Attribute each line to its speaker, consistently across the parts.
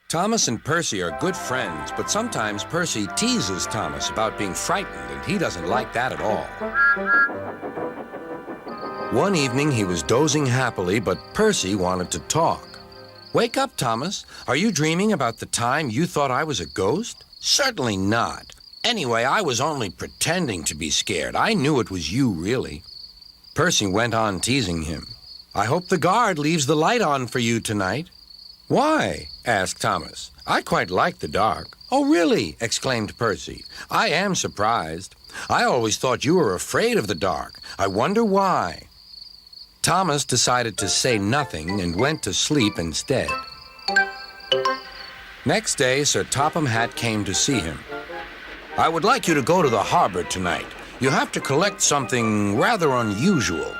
Speaker 1: Thomas and Percy are good friends, but sometimes Percy teases Thomas about being frightened, and he doesn't like that at all. One evening, he was dozing happily, but Percy wanted to talk. "Wake up, Thomas. Are you dreaming about the time you thought I was a ghost?" "Certainly not. Anyway, I was only pretending to be scared. I knew it was you, really." Percy went on teasing him. "I hope the guard leaves the light on for you tonight." "Why?" asked Thomas. "I quite like the dark." "Oh, really?" exclaimed Percy. "I am surprised. I always thought you were afraid of the dark. I wonder why." Thomas decided to say nothing and went to sleep instead. Next day, Sir Topham Hatt came to see him. "I would like you to go to the harbor tonight. You have to collect something rather unusual."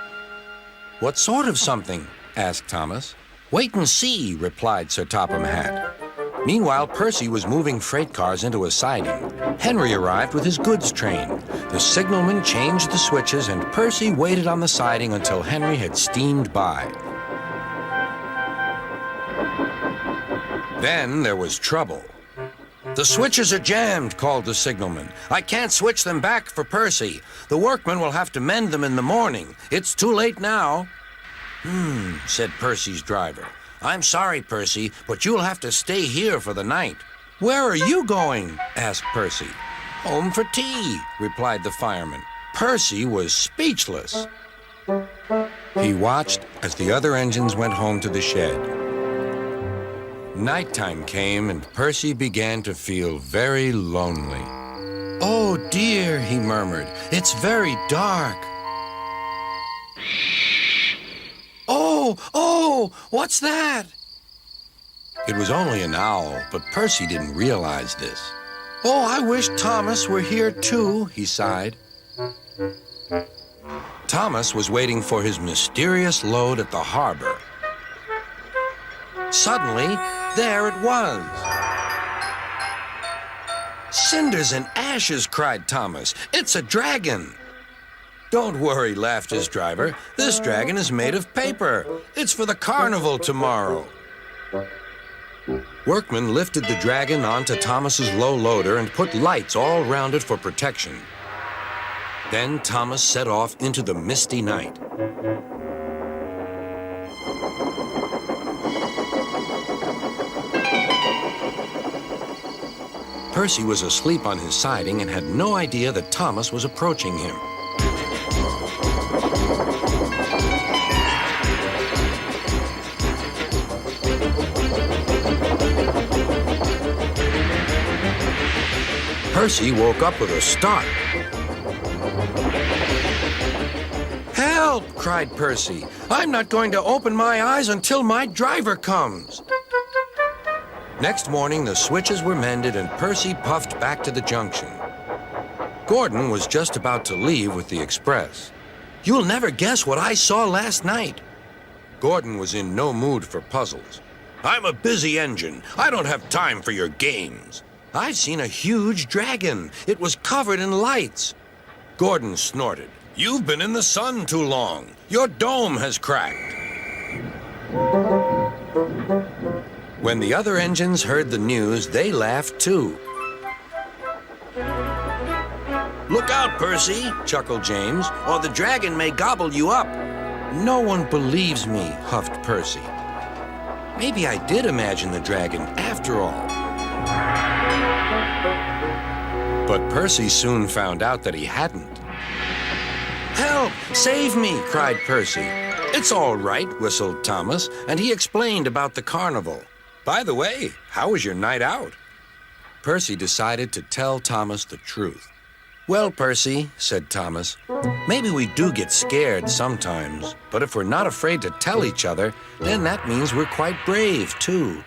Speaker 1: "What sort of something?" asked Thomas. "Wait and see," replied Sir Topham Hatt. Meanwhile, Percy was moving freight cars into a siding. Henry arrived with his goods train. The signalman changed the switches, and Percy waited on the siding until Henry had steamed by. Then there was trouble. "The switches are jammed," called the signalman. "I can't switch them back for Percy. The workmen will have to mend them in the morning. It's too late now." Said Percy's driver. "I'm sorry, Percy, but you'll have to stay here for the night." "Where are you going?" asked Percy. "Home for tea," replied the fireman. Percy was speechless. He watched as the other engines went home to the shed. Nighttime came, and Percy began to feel very lonely. "Oh, dear," he murmured. "It's very dark." Oh, what's that?" It was only an owl, but Percy didn't realize this. "Oh, I wish Thomas were here too," he sighed. Thomas was waiting for his mysterious load at the harbor. Suddenly, there it was. "Cinders and ashes," cried Thomas. "It's a dragon." "Don't worry," laughed his driver. "This dragon is made of paper. It's for the carnival tomorrow." Workmen lifted the dragon onto Thomas's low loader and put lights all round it for protection. Then Thomas set off into the misty night. Percy was asleep on his siding and had no idea that Thomas was approaching him. Percy woke up with a start. "Help!" cried Percy. "I'm not going to open my eyes until my driver comes." Next morning, the switches were mended, and Percy puffed back to the junction. Gordon was just about to leave with the express. "You'll never guess what I saw last night." Gordon was in no mood for puzzles. "I'm a busy engine. I don't have time for your games." "I've seen a huge dragon. It was covered in lights." Gordon snorted. "You've been in the sun too long. Your dome has cracked." When the other engines heard the news, they laughed too. "Look out, Percy," chuckled James, "or the dragon may gobble you up." "No one believes me," huffed Percy. "Maybe I did imagine the dragon after all." But Percy soon found out that he hadn't. "Help! Save me!" cried Percy. "It's all right," whistled Thomas, and he explained about the carnival. "By the way, how was your night out?" Percy decided to tell Thomas the truth. "Well, Percy," said Thomas, "maybe we do get scared sometimes, but if we're not afraid to tell each other, then that means we're quite brave, too."